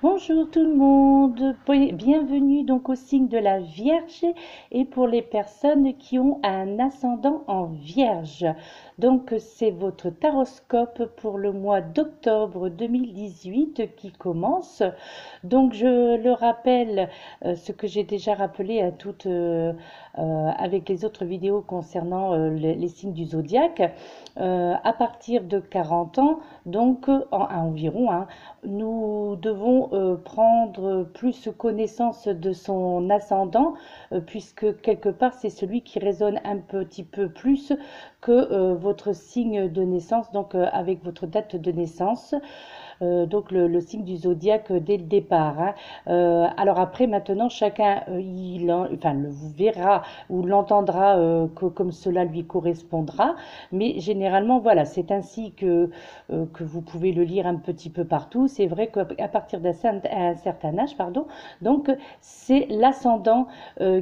Bonjour tout le monde, bienvenue donc au signe de la Vierge et pour les personnes qui ont un ascendant en Vierge. Donc c'est votre taroscope pour le mois d'octobre 2018 qui commence. Donc je le rappelle, ce que j'ai déjà rappelé à avec les autres vidéos concernant les signes du zodiaque, à partir de 40 ans, donc environ, hein, nous devons prendre plus connaissance de son ascendant, puisque quelque part c'est celui qui résonne un petit peu plus que votre signe de naissance, donc avec votre date de naissance. Donc le signe du zodiaque dès le départ, hein. Alors après, maintenant, chacun enfin, le verra ou l'entendra comme cela lui correspondra. Mais généralement, voilà, c'est ainsi que vous pouvez le lire un petit peu partout. C'est vrai qu'à partir d'un certain âge, pardon, donc c'est l'ascendant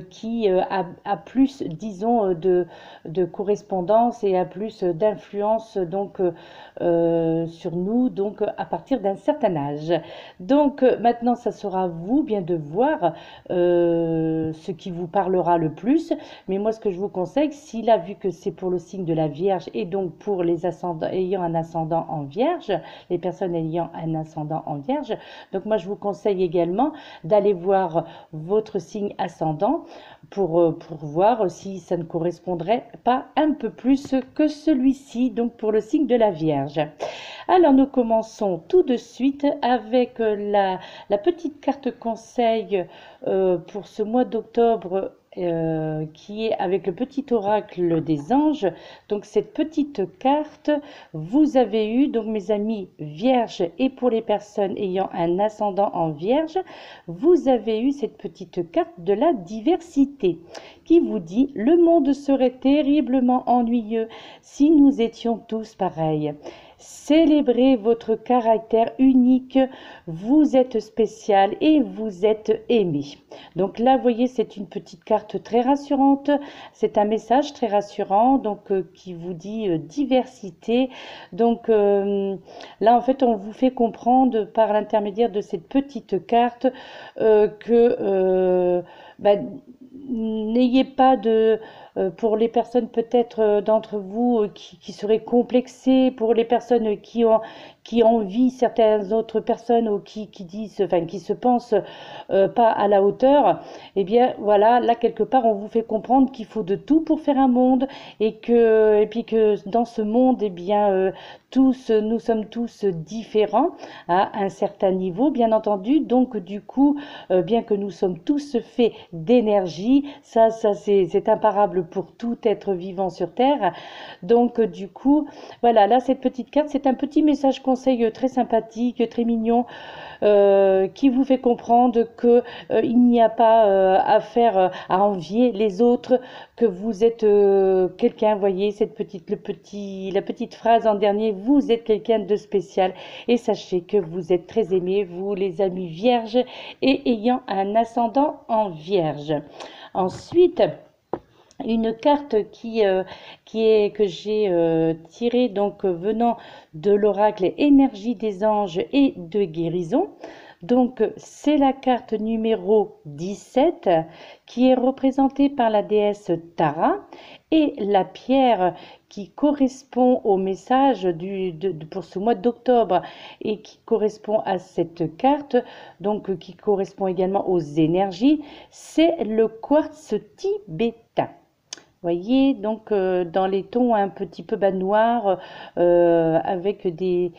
qui a plus, disons, de correspondance et a plus d'influence donc sur nous, donc à partir d'un certain âge. Donc maintenant, ça sera à vous bien de voir ce qui vous parlera le plus. Mais moi, ce que je vous conseille, s'il a vu que c'est pour le signe de la Vierge et donc pour les ascendants ayant un ascendant en Vierge, les personnes ayant un ascendant en Vierge, donc moi, je vous conseille également d'aller voir votre signe ascendant pour voir si ça ne correspondrait pas un peu plus que celui-ci, donc pour le signe de la Vierge. Alors nous commençons tout de suite avec la petite carte conseil pour ce mois d'octobre qui est avec le petit oracle des anges. Donc cette petite carte, vous avez eu, donc mes amis vierges et pour les personnes ayant un ascendant en vierge, vous avez eu cette petite carte de la diversité qui vous dit: le monde serait terriblement ennuyeux si nous étions tous pareils. Célébrez votre caractère unique, vous êtes spécial et vous êtes aimé. Donc là, vous voyez, c'est une petite carte très rassurante, c'est un message très rassurant, donc qui vous dit diversité. Donc là, en fait, on vous fait comprendre par l'intermédiaire de cette petite carte que n'ayez pas de... pour les personnes peut-être d'entre vous qui seraient complexées, pour les personnes qui envient certaines autres personnes ou qui disent, enfin qui se pensent pas à la hauteur, eh bien voilà, là quelque part on vous fait comprendre qu'il faut de tout pour faire un monde et puis que dans ce monde, eh bien nous sommes tous différents à un certain niveau, bien entendu. Donc du coup, bien que nous sommes tous faits d'énergie, ça c'est imparable pour tout être vivant sur Terre. Donc du coup, voilà, là cette petite carte, c'est un petit message conseil très sympathique, très mignon, qui vous fait comprendre que il n'y a pas à envier les autres, que vous êtes quelqu'un, voyez la petite phrase en dernier, vous êtes quelqu'un de spécial et sachez que vous êtes très aimés, vous les amis vierges et ayant un ascendant en vierge. Ensuite, une carte que j'ai tirée donc venant de l'oracle énergie des anges et de guérison. Donc c'est la carte numéro 17 qui est représentée par la déesse Tara et la pierre qui correspond au message pour ce mois d'octobre et qui correspond à cette carte, donc qui correspond également aux énergies, c'est le quartz tibétain. Voyez, donc dans les tons un petit peu bas noir, avec des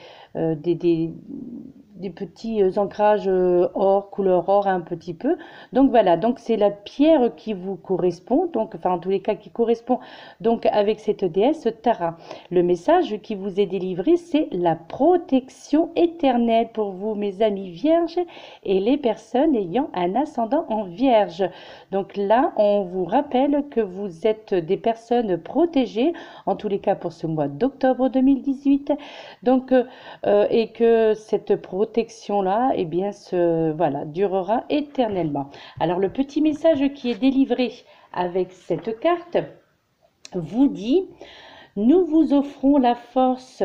petits ancrages or, couleur or un petit peu. Donc voilà, donc c'est la pierre qui vous correspond, donc enfin en tous les cas qui correspond donc avec cette déesse Tara. Le message qui vous est délivré, c'est la protection éternelle pour vous, mes amis vierges et les personnes ayant un ascendant en vierge. Donc là, on vous rappelle que vous êtes des personnes protégées, en tous les cas pour ce mois d'octobre 2018. Donc, et que cette protection-là, eh bien, voilà, durera éternellement. Alors, le petit message qui est délivré avec cette carte vous dit: nous vous offrons la force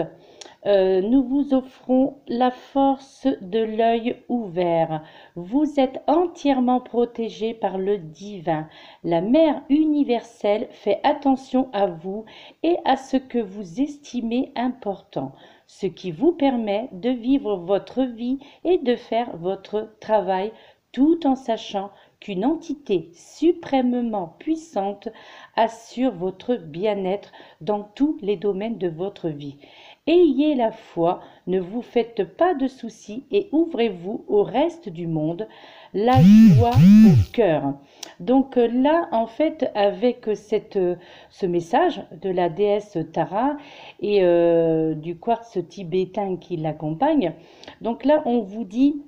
Nous vous offrons la force de l'œil ouvert. Vous êtes entièrement protégé par le divin. La Mère universelle fait attention à vous et à ce que vous estimez important, ce qui vous permet de vivre votre vie et de faire votre travail tout en sachant qu'une entité suprêmement puissante assure votre bien-être dans tous les domaines de votre vie. Ayez la foi, ne vous faites pas de soucis et ouvrez-vous au reste du monde, la joie au cœur. Donc là, en fait, avec ce message de la déesse Tara et du quartz tibétain qui l'accompagne, donc là, on vous dit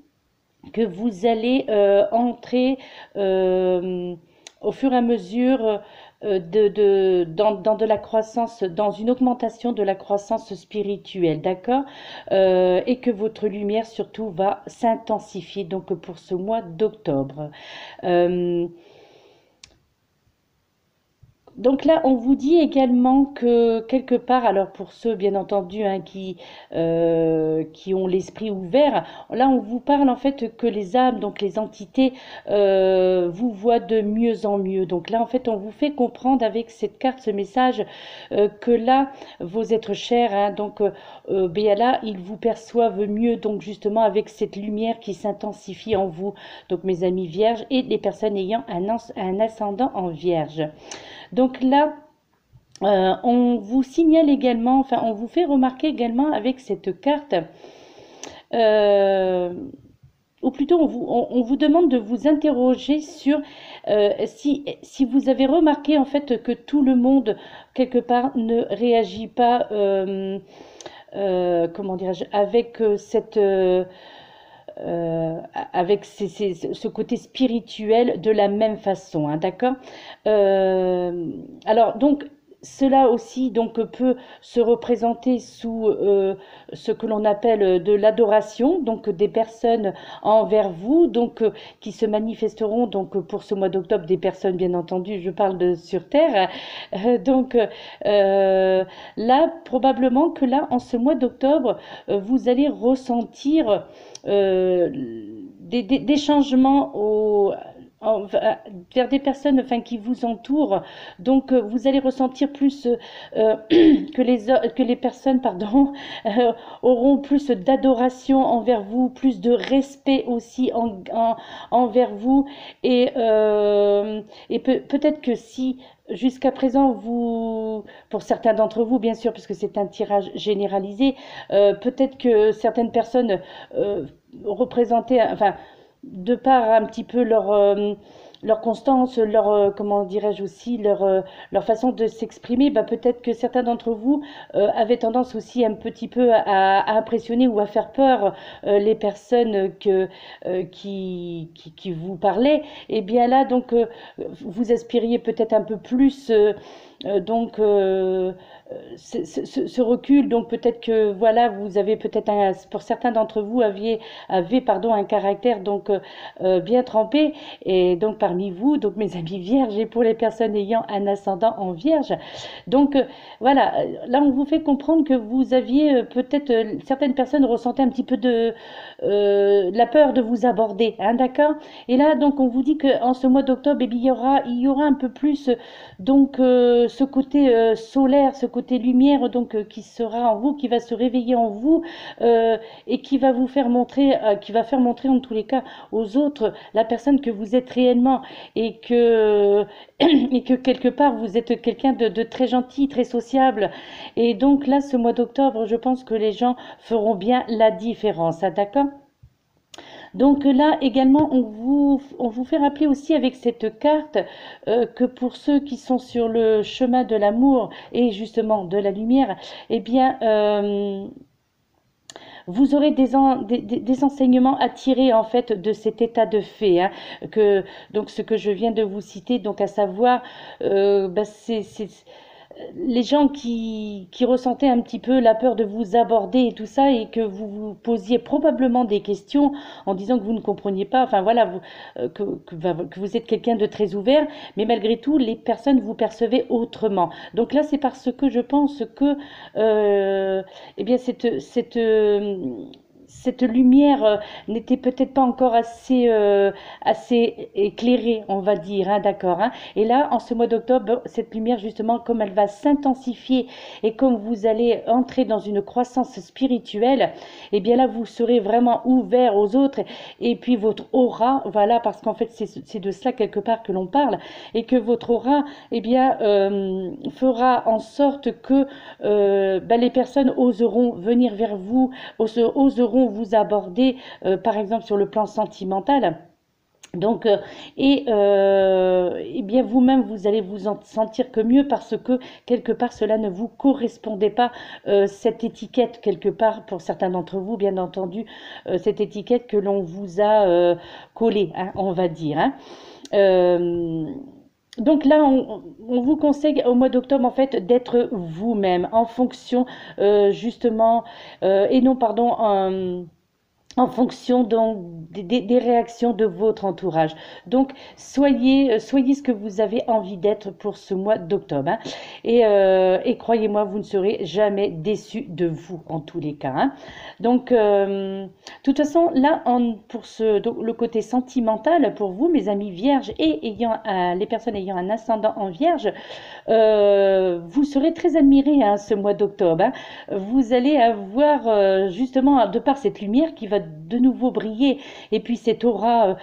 que vous allez entrer au fur et à mesure dans de la croissance, dans une augmentation de la croissance spirituelle, d'accord, et que votre lumière surtout va s'intensifier donc pour ce mois d'octobre. Donc là, on vous dit également que quelque part, alors pour ceux bien entendu qui ont l'esprit ouvert, là on vous parle en fait que les âmes, donc les entités, vous voient de mieux en mieux. Donc là en fait, on vous fait comprendre avec cette carte, ce message, que là, vos êtres chers, hein, donc bien là, ils vous perçoivent mieux, donc justement avec cette lumière qui s'intensifie en vous. Donc mes amis vierges et les personnes ayant un ascendant en vierge. Donc là, on vous signale également, enfin on vous fait remarquer également avec cette carte, ou plutôt on vous demande de vous interroger sur si vous avez remarqué en fait que tout le monde quelque part ne réagit pas, comment dirais-je, avec avec ce côté spirituel de la même façon, hein, d'accord. Alors donc cela aussi donc peut se représenter sous ce que l'on appelle de l'adoration, donc des personnes envers vous, donc qui se manifesteront donc pour ce mois d'octobre, des personnes bien entendu, je parle de sur terre. Donc là probablement que là en ce mois d'octobre vous allez ressentir des changements vers des personnes enfin, qui vous entourent. Donc vous allez ressentir plus que les personnes pardon, auront plus d'adoration envers vous, plus de respect aussi envers vous. Et peut-être que si jusqu'à présent, pour certains d'entre vous, bien sûr, puisque c'est un tirage généralisé, peut-être que certaines personnes représentaient, enfin, de par un petit peu leur constance, comment dirais-je aussi, leur façon de s'exprimer, bah, peut-être que certains d'entre vous avaient tendance aussi un petit peu à impressionner ou à faire peur les personnes qui vous parlaient. Et bien là, donc, vous aspiriez peut-être un peu plus donc ce recul, donc peut-être que voilà, vous avez peut-être pour certains d'entre vous avez pardon un caractère donc bien trempé, et donc parmi vous, donc mes amis vierges et pour les personnes ayant un ascendant en vierge, donc voilà, là on vous fait comprendre que vous aviez peut-être certaines personnes ressentaient un petit peu de la peur de vous aborder, hein, d'accord. Et là donc on vous dit que en ce mois d'octobre, eh bien, il y aura un peu plus donc ce côté solaire, ce côté lumière donc qui sera en vous, qui va se réveiller en vous et qui va vous faire montrer, qui va faire montrer en tous les cas aux autres la personne que vous êtes réellement, et que et que quelque part vous êtes quelqu'un de très gentil, très sociable. Et donc là, ce mois d'octobre, je pense que les gens feront bien la différence, hein, d'accord. Donc là également, on vous fait rappeler aussi avec cette carte que pour ceux qui sont sur le chemin de l'amour et justement de la lumière, eh bien, vous aurez des enseignements à tirer en fait de cet état de fait, hein, donc ce que je viens de vous citer, donc à savoir, bah, les gens qui ressentaient un petit peu la peur de vous aborder et tout ça, et que vous vous posiez probablement des questions en disant que vous ne compreniez pas, enfin voilà, que vous êtes quelqu'un de très ouvert, mais malgré tout, les personnes vous percevaient autrement. Donc là, c'est parce que je pense que eh bien, cette lumière n'était peut-être pas encore assez éclairée, on va dire, hein, d'accord, hein. Et là, en ce mois d'octobre, cette lumière, justement, comme elle va s'intensifier et comme vous allez entrer dans une croissance spirituelle, et bien là, vous serez vraiment ouvert aux autres. Et puis votre aura, voilà, parce qu'en fait, c'est de cela quelque part que l'on parle, et que votre aura, eh bien, fera en sorte que les personnes oseront venir vers vous, oseront vous aborder, par exemple, sur le plan sentimental. Donc, et bien vous-même, vous allez vous en sentir que mieux parce que quelque part cela ne vous correspondait pas, cette étiquette quelque part pour certains d'entre vous, bien entendu, cette étiquette que l'on vous a collée, hein, on va dire, hein. Euh, donc là, on vous conseille au mois d'octobre en fait d'être vous-même en fonction justement et non pardon en fonction donc des réactions de votre entourage. Donc soyez ce que vous avez envie d'être pour ce mois d'octobre, hein. Et croyez-moi, vous ne serez jamais déçus de vous en tous les cas, hein. Donc de toute façon là donc, le côté sentimental pour vous mes amis vierges et ayant les personnes ayant un ascendant en vierge, vous serez très admirés, hein, ce mois d'octobre, hein. Vous allez avoir justement de par cette lumière qui va de nouveau briller et puis cette aura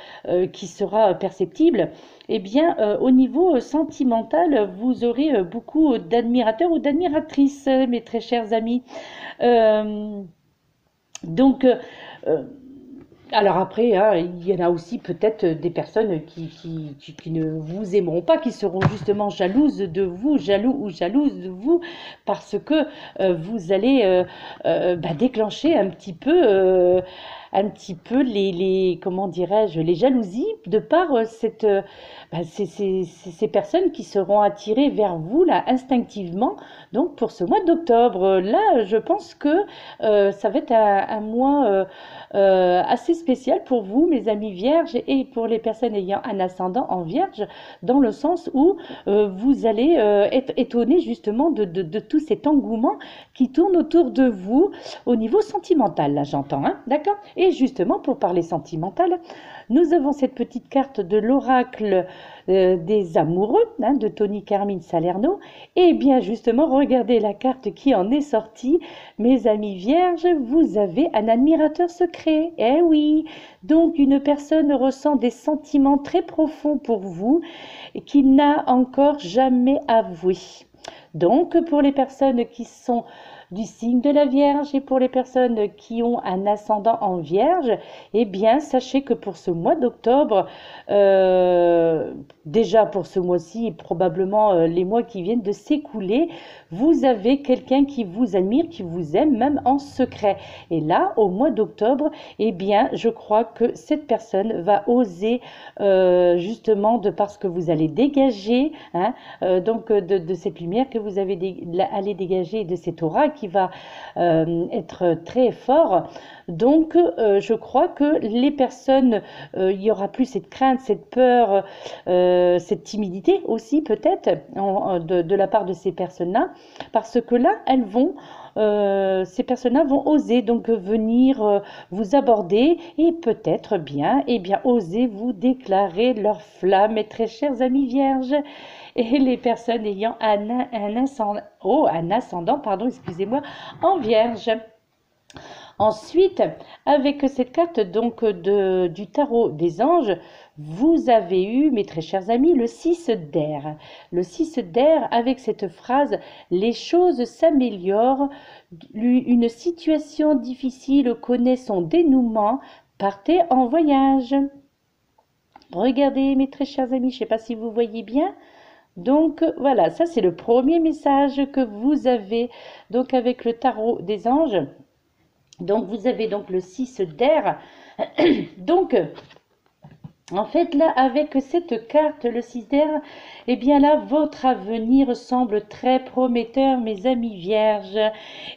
qui sera perceptible, eh bien au niveau sentimental vous aurez beaucoup d'admirateurs ou d'admiratrices, mes très chers amis. Euh, donc euh, alors après, hein, il y en a aussi peut-être des personnes qui ne vous aimeront pas, qui seront justement jalouses de vous, jaloux ou jalouses de vous, parce que vous allez déclencher un petit peu comment dirais-je, les jalousies de par ces personnes qui seront attirées vers vous là instinctivement. Donc pour ce mois d'octobre, là, je pense que ça va être un mois assez spécial pour vous, mes amis vierges, et pour les personnes ayant un ascendant en vierge, dans le sens où vous allez être étonnés justement de tout cet engouement qui tourne autour de vous au niveau sentimental, là j'entends, hein, d'accord? Et justement, pour parler sentimental, nous avons cette petite carte de l'oracle des amoureux, hein, de Tony Carmine Salerno. Et bien justement, regardez la carte qui en est sortie. Mes amis vierges, vous avez un admirateur secret. Eh oui, donc une personne ressent des sentiments très profonds pour vous qu'il n'a encore jamais avoué. Donc pour les personnes qui sont du signe de la Vierge et pour les personnes qui ont un ascendant en Vierge, eh bien sachez que pour ce mois d'octobre, déjà pour ce mois-ci et probablement les mois qui viennent de s'écouler, vous avez quelqu'un qui vous admire, qui vous aime même en secret. Et là, au mois d'octobre, eh bien je crois que cette personne va oser justement de parce que vous allez dégager, hein, donc de cette lumière que vous allez dégager, de cette aura qui va être très fort. Donc je crois que les personnes, il y aura plus cette crainte, cette peur, cette timidité aussi peut-être de la part de ces personnes-là, parce que là elles vont ces personnes-là vont oser donc venir vous aborder et peut-être bien, eh bien, oser vous déclarer leur flamme, mes très chers amis vierges. Et les personnes ayant un ascendant, pardon, excusez-moi, en vierge. Ensuite, avec cette carte donc du tarot des anges, vous avez eu, mes très chers amis, le 6 d'air. Le 6 d'air avec cette phrase « Les choses s'améliorent, une situation difficile connaît son dénouement, partez en voyage ». Regardez, mes très chers amis, je ne sais pas si vous voyez bien. Donc voilà, ça c'est le premier message que vous avez donc avec le tarot des anges. Donc vous avez donc le 6 d'air. Donc En fait, là, avec cette carte, le 6 d'air, eh bien là, votre avenir semble très prometteur, mes amis vierges.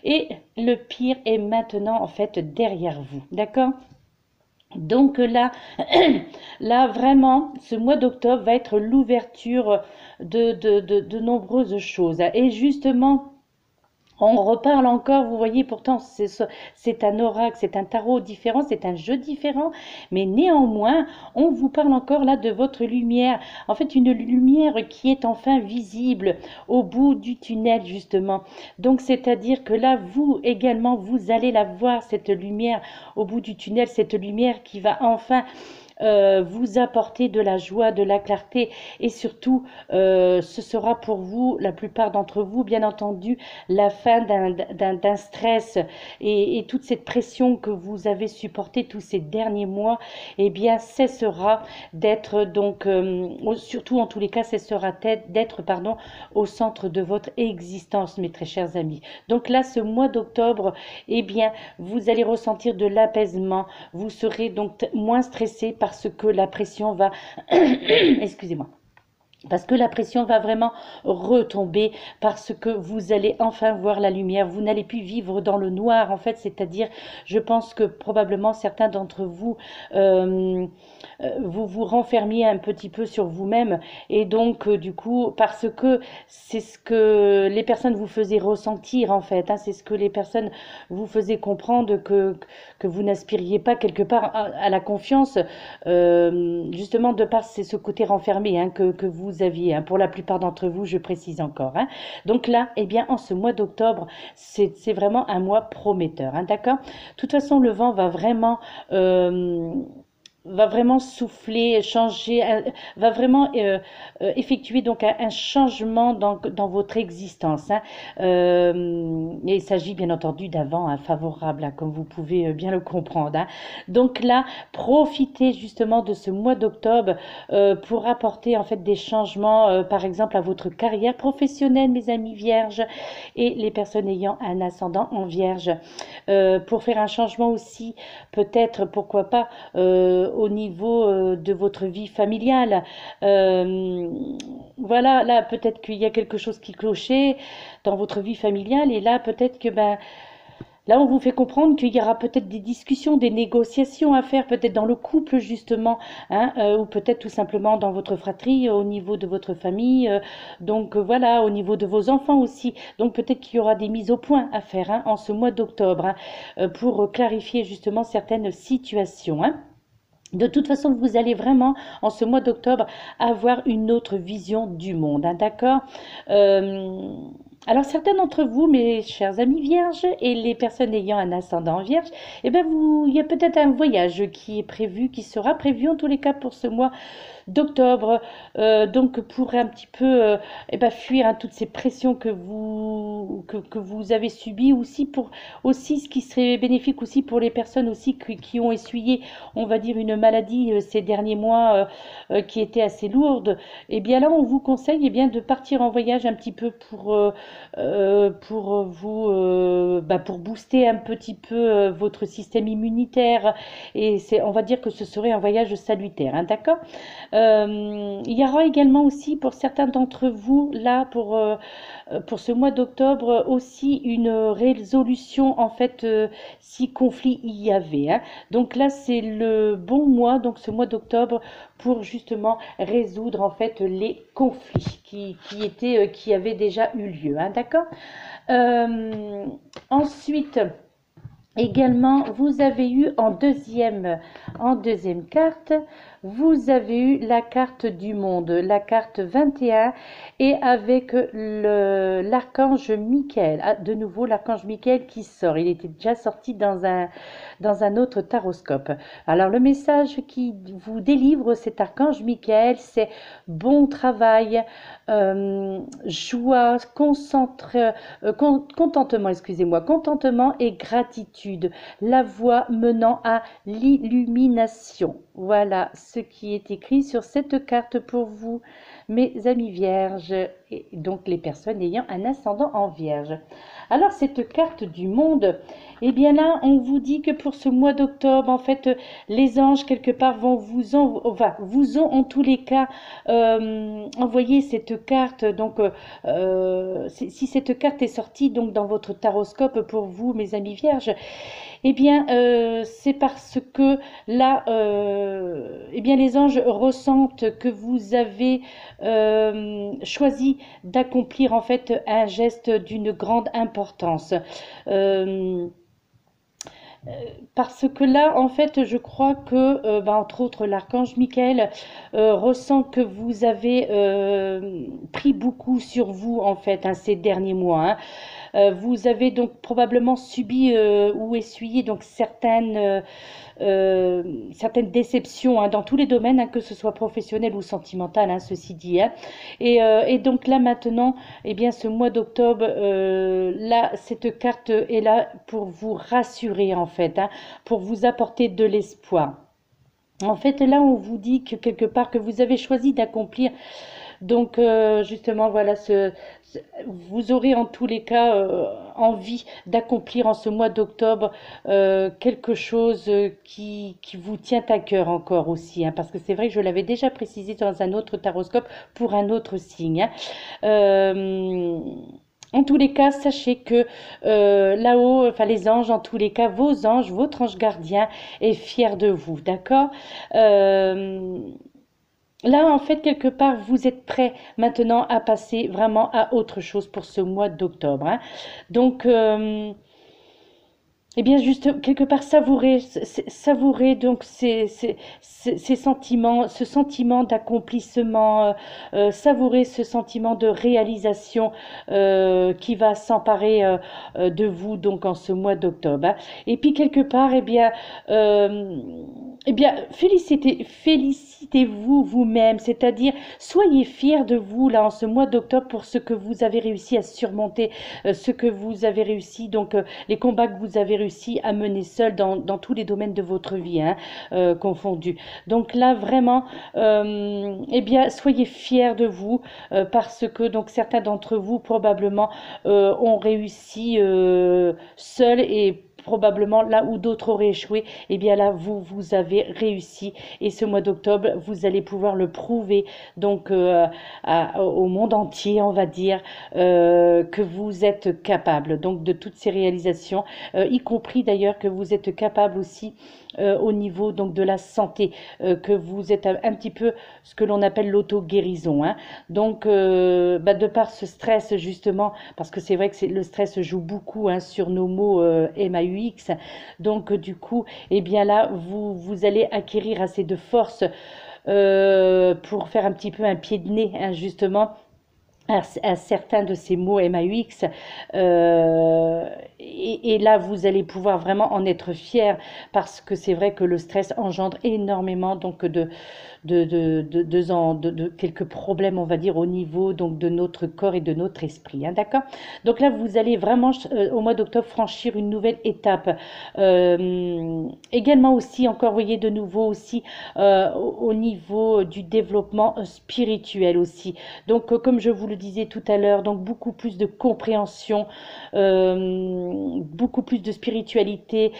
Et le pire est maintenant, en fait, derrière vous. D'accord? Donc là, là, vraiment, ce mois d'octobre va être l'ouverture de nombreuses choses. Et justement, on reparle encore, vous voyez, pourtant c'est un oracle, c'est un tarot différent, c'est un jeu différent, mais néanmoins, on vous parle encore là de votre lumière. En fait, une lumière qui est enfin visible au bout du tunnel, justement. Donc, c'est-à-dire que là, vous également, vous allez la voir, cette lumière au bout du tunnel, cette lumière qui va enfin vous apporter de la joie, de la clarté et surtout ce sera pour vous, la plupart d'entre vous, bien entendu, la fin d'un stress et toute cette pression que vous avez supportée tous ces derniers mois, eh bien cessera d'être donc, surtout en tous les cas, cessera d'être pardon, au centre de votre existence, mes très chers amis. Donc là, ce mois d'octobre, eh bien, vous allez ressentir de l'apaisement, vous serez donc moins stressé parce que la pression va, excusez-moi, parce que la pression va vraiment retomber, parce que vous allez enfin voir la lumière, vous n'allez plus vivre dans le noir en fait, c'est-à-dire, je pense que probablement certains d'entre vous, vous vous renfermiez un petit peu sur vous-même, et donc du coup, parce que c'est ce que les personnes vous faisaient ressentir en fait, hein, c'est ce que les personnes vous faisaient comprendre que vous n'aspiriez pas quelque part à la confiance, justement de par ce côté renfermé hein, que vous aviez, hein, pour la plupart d'entre vous, je précise encore. Hein. Donc là, eh bien, en ce mois d'octobre, c'est vraiment un mois prometteur, hein, d'accord? De toute façon, le vent va vraiment souffler, changer, va vraiment effectuer donc un changement dans votre existence. Hein. Et il s'agit bien entendu d'un vent hein, favorable, hein, comme vous pouvez bien le comprendre. Hein. Donc là, profitez justement de ce mois d'octobre pour apporter en fait des changements, par exemple à votre carrière professionnelle, mes amis vierges, et les personnes ayant un ascendant en vierge. Pour faire un changement aussi, peut-être, pourquoi pas, au niveau de votre vie familiale. Voilà, là, peut-être qu'il y a quelque chose qui clochait dans votre vie familiale, et là, peut-être que, ben, là, on vous fait comprendre qu'il y aura peut-être des discussions, des négociations à faire, peut-être dans le couple justement, hein, ou peut-être tout simplement dans votre fratrie, au niveau de votre famille, donc voilà, au niveau de vos enfants aussi. Donc peut-être qu'il y aura des mises au point à faire hein, en ce mois d'octobre hein, pour clarifier justement certaines situations. Hein. De toute façon, vous allez vraiment, en ce mois d'octobre, avoir une autre vision du monde, hein, d'accord? Euh, alors, certains d'entre vous, mes chers amis vierges, et les personnes ayant un ascendant vierge, eh bien, il y a peut-être un voyage qui est prévu, qui sera prévu en tous les cas pour ce mois d'octobre, donc pour un petit peu eh ben, fuir hein, toutes ces pressions que vous avez subies, aussi pour aussi ce qui serait bénéfique aussi pour les personnes aussi qui ont essuyé, on va dire, une maladie ces derniers mois qui était assez lourde. Et bien là, on vous conseille eh bien, de partir en voyage un petit peu pour vous, bah, pour booster un petit peu votre système immunitaire. Et on va dire que ce serait un voyage salutaire, hein, d'accord? Il y aura également aussi pour certains d'entre vous, là, pour ce mois d'octobre, aussi une résolution, en fait, si conflit il y avait. Hein. Donc là, c'est le bon mois, donc ce mois d'octobre, pour justement résoudre, en fait, les conflits qui avaient déjà eu lieu. Hein, d'accord ensuite, également, vous avez eu en deuxième carte, vous avez eu la carte du monde, la carte 21, et avec l'archange Michael. Ah, de nouveau, l'archange Michael qui sort. Il était déjà sorti dans un autre taroscope. Alors, le message qui vous délivre cet archange Michael, c'est bon travail, joie, contentement, excusez-moi, contentement et gratitude, la voie menant à l'illumination. Voilà ce qui est écrit sur cette carte pour vous, mes amis vierges, et donc les personnes ayant un ascendant en vierge. Alors cette carte du monde, eh bien là, on vous dit que pour ce mois d'octobre, en fait, les anges, quelque part, vont vous ont en tous les cas envoyé cette carte. Donc, si cette carte est sortie donc dans votre taroscope pour vous, mes amis vierges, eh bien, c'est parce que là, eh bien, les anges ressentent que vous avez choisi d'accomplir en fait un geste d'une grande importance. Euh, Parce que là, en fait, je crois que, entre autres, l'archange Michael ressent que vous avez pris beaucoup sur vous, en fait, hein, ces derniers mois. Hein. Vous avez donc probablement subi ou essuyé donc certaines déceptions hein, dans tous les domaines, hein, que ce soit professionnel ou sentimental, hein, ceci dit. Hein. Et donc là maintenant, eh bien, ce mois d'octobre, là, cette carte est là pour vous rassurer en fait, hein, pour vous apporter de l'espoir. En fait, là, on vous dit que quelque part que vous avez choisi d'accomplir donc justement, voilà, vous aurez en tous les cas envie d'accomplir en ce mois d'octobre quelque chose qui vous tient à cœur encore aussi, hein, parce que c'est vrai que je l'avais déjà précisé dans un autre taroscope pour un autre signe. Hein. En tous les cas, sachez que là-haut, enfin les anges, en tous les cas, vos anges, votre ange gardien est fier de vous, d'accord. Là, en fait, quelque part, vous êtes prêt maintenant à passer vraiment à autre chose pour ce mois d'octobre. Hein. Donc, eh bien, juste quelque part savourer donc ces sentiments, ce sentiment d'accomplissement, savourer ce sentiment de réalisation qui va s'emparer de vous donc en ce mois d'octobre. Hein. Et puis quelque part, félicitez-vous vous-même, c'est-à-dire soyez fiers de vous là en ce mois d'octobre pour ce que vous avez réussi à surmonter, ce que vous avez réussi donc les combats que vous avez réussi à mener seul dans tous les domaines de votre vie, hein, confondus. Donc là, vraiment, soyez fiers de vous parce que donc certains d'entre vous probablement ont réussi seuls et probablement là où d'autres auraient échoué, eh bien là, vous avez réussi. Et ce mois d'octobre, vous allez pouvoir le prouver donc au monde entier, on va dire, que vous êtes capable donc de toutes ces réalisations, y compris d'ailleurs que vous êtes capable aussi au niveau donc de la santé, que vous êtes un petit peu ce que l'on appelle l'auto-guérison. Hein. Donc, de par ce stress justement, parce que c'est vrai que le stress joue beaucoup hein, sur nos mots MAUX, donc du coup, eh bien là, vous allez acquérir assez de force pour faire un petit peu un pied de nez, hein, justement, à certains de ces mots MAUX et là vous allez pouvoir vraiment en être fier parce que c'est vrai que le stress engendre énormément donc de quelques problèmes on va dire au niveau donc de notre corps et de notre esprit hein, d'accord. Donc là vous allez vraiment au mois d'octobre franchir une nouvelle étape également aussi encore vous voyez de nouveau aussi au niveau du développement spirituel aussi donc comme je vous le disais tout à l'heure donc beaucoup plus de compréhension beaucoup plus de spiritualité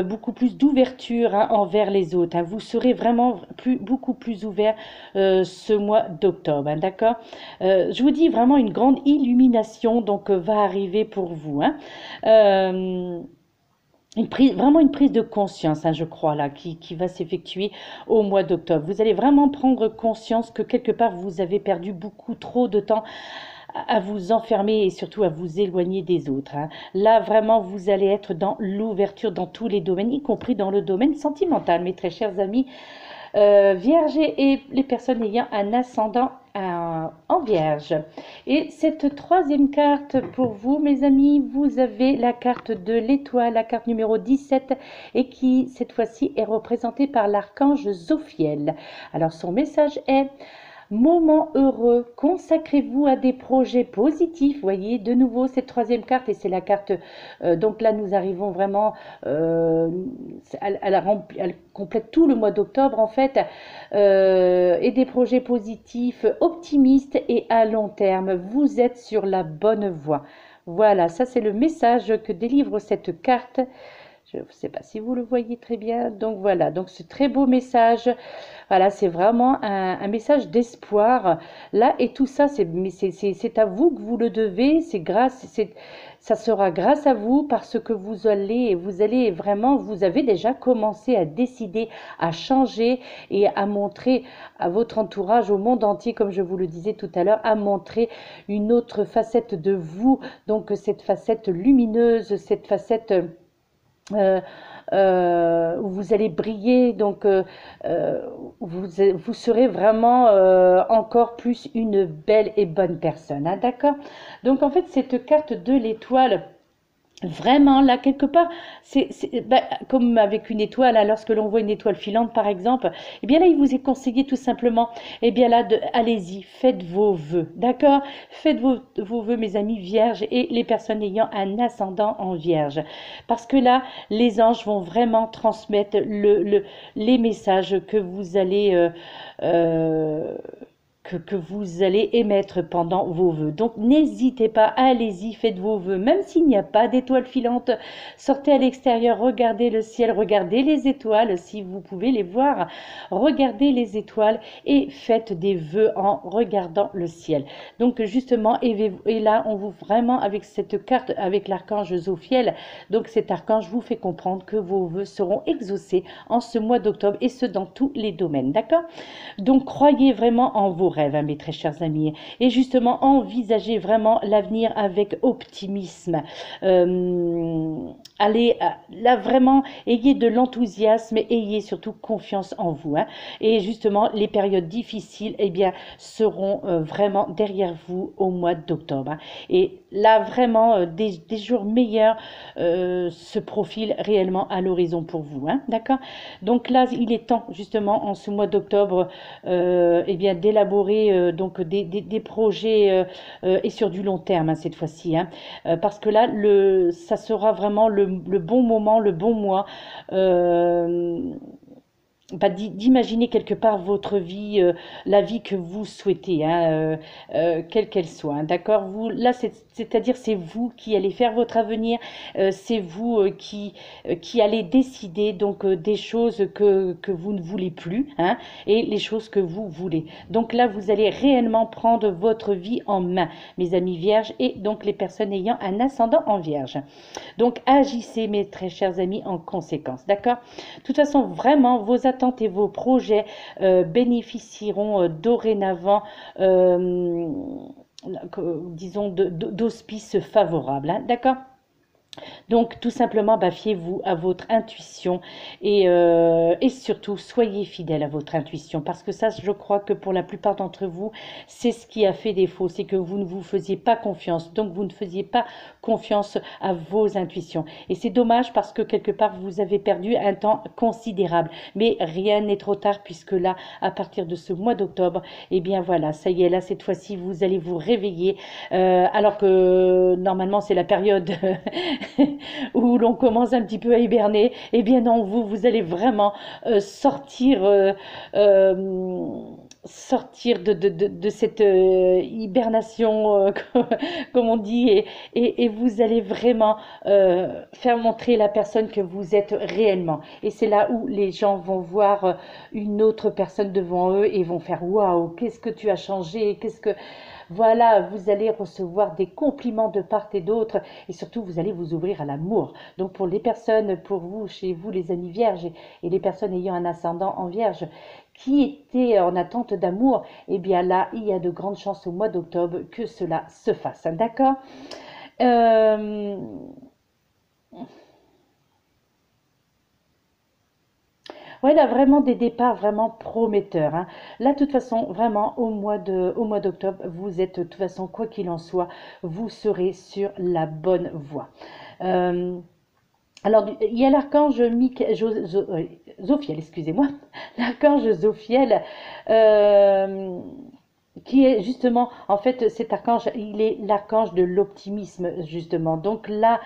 beaucoup plus d'ouverture hein, envers les autres hein. Vous serez vraiment beaucoup plus ouvert ce mois d'octobre hein, d'accord. Je vous dis vraiment une grande illumination donc va arriver pour vous hein. Vraiment une prise de conscience, hein, je crois, là, qui va s'effectuer au mois d'octobre. Vous allez vraiment prendre conscience que quelque part, vous avez perdu beaucoup trop de temps à vous enfermer et surtout à vous éloigner des autres. Hein. Là, vraiment, vous allez être dans l'ouverture dans tous les domaines, y compris dans le domaine sentimental, mes très chers amis Vierge et les personnes ayant un ascendant en Vierge. Et cette troisième carte pour vous, mes amis, vous avez la carte de l'étoile, la carte numéro 17, et qui, cette fois-ci, est représentée par l'archange Zophiel. Alors, son message est moment heureux, consacrez-vous à des projets positifs. Voyez, de nouveau, cette troisième carte, et c'est la carte, donc là, nous arrivons vraiment, elle complète tout le mois d'octobre, en fait, et des projets positifs, optimistes et à long terme. Vous êtes sur la bonne voie. Voilà, ça c'est le message que délivre cette carte. Je ne sais pas si vous le voyez très bien. Donc voilà, donc ce très beau message. Voilà, c'est vraiment un message d'espoir. Là, et tout ça, c'est à vous que vous le devez. Ça sera grâce à vous parce que vous allez vraiment, vous avez déjà commencé à décider, à changer et à montrer à votre entourage, au monde entier, comme je vous le disais tout à l'heure, à montrer une autre facette de vous. Donc cette facette lumineuse, cette facette euh, où vous allez briller, donc vous serez vraiment encore plus une belle et bonne personne, hein, d'accord? Donc en fait, cette carte de l'étoile, vraiment, là, quelque part, bah, comme avec une étoile, hein, lorsque l'on voit une étoile filante, par exemple, eh bien là, il vous est conseillé tout simplement, eh bien là, allez-y, faites vos vœux, d'accord? Faites vos vœux, mes amis vierges, et les personnes ayant un ascendant en vierge. Parce que là, les anges vont vraiment transmettre les messages que vous allez... euh, que vous allez émettre pendant vos vœux. Donc n'hésitez pas, allez-y, faites vos vœux. Même s'il n'y a pas d'étoiles filantes, sortez à l'extérieur, regardez le ciel, regardez les étoiles si vous pouvez les voir. Regardez les étoiles et faites des vœux en regardant le ciel. Donc justement, et là, on vous vraiment avec cette carte, avec l'archange Zophiel, donc cet archange vous fait comprendre que vos vœux seront exaucés en ce mois d'octobre et ce dans tous les domaines, d'accord? Donc croyez vraiment en vos rêves, hein, mes très chers amis, et justement envisagez vraiment l'avenir avec optimisme. Allez, là vraiment, ayez de l'enthousiasme, ayez surtout confiance en vous, hein. Et justement, les périodes difficiles, eh bien, seront vraiment derrière vous au mois d'octobre, hein. Et là, vraiment, des jours meilleurs se profilent réellement à l'horizon pour vous, hein, d'accord? Donc là, il est temps, justement, en ce mois d'octobre, eh bien, d'élaborer donc des projets et sur du long terme, hein, cette fois-ci, hein. Parce que là, ça sera vraiment le bon moment, le bon mois. Bah, d'imaginer quelque part votre vie, la vie que vous souhaitez, hein, quelle qu'elle soit, hein, d'accord? Vous, là, c'est-à-dire c'est vous qui allez faire votre avenir, c'est vous qui allez décider donc des choses que vous ne voulez plus, hein, et les choses que vous voulez. Donc là, vous allez réellement prendre votre vie en main, mes amis vierges, et donc les personnes ayant un ascendant en vierge. Donc agissez, mes très chers amis, en conséquence, d'accord? De toute façon, vraiment, vos attentes et vos projets bénéficieront dorénavant, disons, d'auspices favorables, hein, d'accord? Donc, tout simplement, bah, fiez-vous à votre intuition et surtout, soyez fidèle à votre intuition parce que ça, je crois que pour la plupart d'entre vous, c'est ce qui a fait défaut, c'est que vous ne vous faisiez pas confiance, donc vous ne faisiez pas confiance à vos intuitions. Et c'est dommage parce que quelque part, vous avez perdu un temps considérable, mais rien n'est trop tard puisque là, à partir de ce mois d'octobre, eh bien voilà, ça y est, là, cette fois-ci, vous allez vous réveiller alors que normalement, c'est la période où l'on commence un petit peu à hiberner, eh bien non, vous allez vraiment sortir, sortir de cette hibernation, comme on dit, et vous allez vraiment faire montrer la personne que vous êtes réellement. Et c'est là où les gens vont voir une autre personne devant eux et vont faire waouh, qu'est-ce que tu as changé, qu'est-ce que voilà, vous allez recevoir des compliments de part et d'autre et surtout vous allez vous ouvrir à l'amour. Donc pour les personnes, pour vous, chez vous les amis vierges et les personnes ayant un ascendant en vierge qui étaient en attente d'amour, eh bien là, il y a de grandes chances au mois d'octobre que cela se fasse. D'accord? euh, Ouais, là, vraiment des départs vraiment prometteurs, hein. Là, de toute façon, vraiment, au mois d'octobre, vous êtes, de toute façon, quoi qu'il en soit, vous serez sur la bonne voie. Euh, Alors, il y a l'archange Zophiel, excusez-moi, l'archange Zophiel, euh, qui est justement, en fait, cet archange, il est l'archange de l'optimisme, justement. Donc là,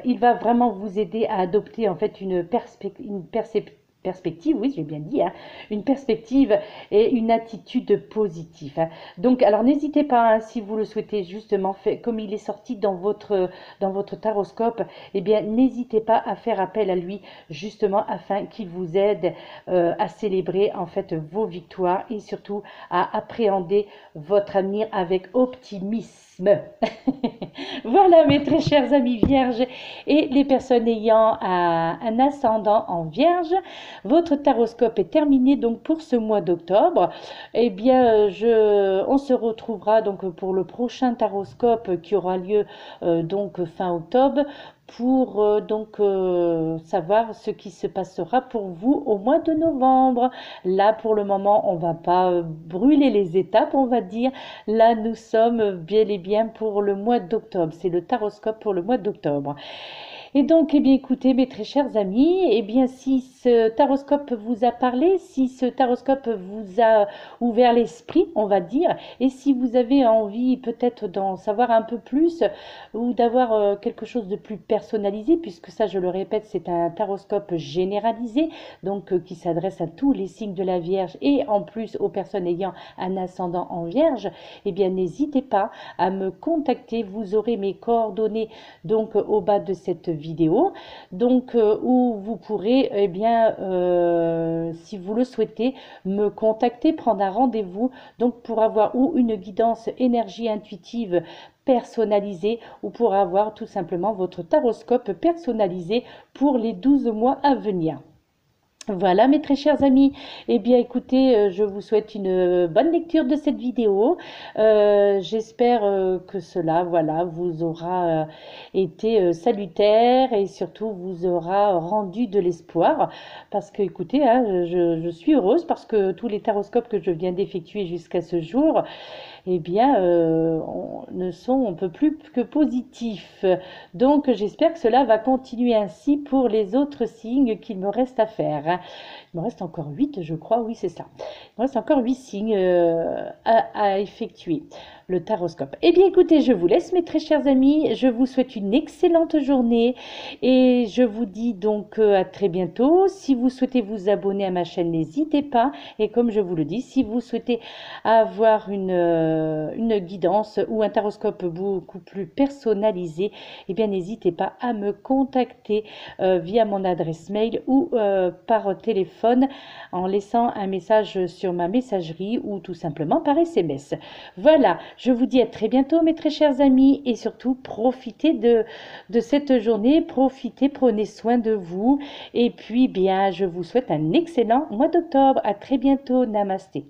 il va vraiment vous aider à adopter, en fait, perspective, oui, j'ai bien dit, hein, une perspective et une attitude positive, hein. Donc, alors n'hésitez pas, hein, si vous le souhaitez, justement, comme il est sorti dans votre taroscope, eh bien, n'hésitez pas à faire appel à lui, justement, afin qu'il vous aide à célébrer, en fait, vos victoires et surtout à appréhender votre avenir avec optimisme. Voilà, mes très chers amis vierges et les personnes ayant un ascendant en vierge, votre taroscope est terminé donc pour ce mois d'octobre. Eh bien, on se retrouvera donc pour le prochain taroscope qui aura lieu donc fin octobre pour savoir ce qui se passera pour vous au mois de novembre. Là, pour le moment, on va pas brûler les étapes, on va dire. Là, nous sommes bel et bien pour le mois d'octobre. C'est le taroscope pour le mois d'octobre. Et donc, eh bien, écoutez, mes très chers amis, eh bien, si ce taroscope vous a parlé, si ce taroscope vous a ouvert l'esprit, on va dire, et si vous avez envie peut-être d'en savoir un peu plus ou d'avoir quelque chose de plus personnalisé, puisque ça, je le répète, c'est un taroscope généralisé, donc qui s'adresse à tous les signes de la Vierge et en plus aux personnes ayant un ascendant en Vierge, eh bien, n'hésitez pas à me contacter. Vous aurez mes coordonnées donc au bas de cette vidéo, donc où vous pourrez, eh bien, si vous le souhaitez, me contacter, prendre un rendez-vous, donc pour avoir ou une guidance énergie intuitive personnalisée ou pour avoir tout simplement votre taroscope personnalisé pour les 12 mois à venir. Voilà mes très chers amis, eh bien écoutez, je vous souhaite une bonne lecture de cette vidéo. J'espère que cela voilà, vous aura été salutaire et surtout vous aura rendu de l'espoir. Parce que écoutez, hein, je suis heureuse parce que tous les taroscopes que je viens d'effectuer jusqu'à ce jour, eh bien, ne sont un peu plus que positifs. Donc, j'espère que cela va continuer ainsi pour les autres signes qu'il me reste à faire, hein. Il me reste encore 8, je crois, oui, c'est ça. Il me reste encore 8 signes à effectuer, le taroscope. Eh bien, écoutez, je vous laisse, mes très chers amis. Je vous souhaite une excellente journée et je vous dis donc à très bientôt. Si vous souhaitez vous abonner à ma chaîne, n'hésitez pas. Et comme je vous le dis, si vous souhaitez avoir une guidance ou un taroscope beaucoup plus personnalisé, eh bien, n'hésitez pas à me contacter via mon adresse mail ou par téléphone en laissant un message sur ma messagerie ou tout simplement par SMS. Voilà, je vous dis à très bientôt mes très chers amis et surtout profitez de cette journée, profitez, prenez soin de vous et puis bien je vous souhaite un excellent mois d'octobre. À très bientôt, namasté.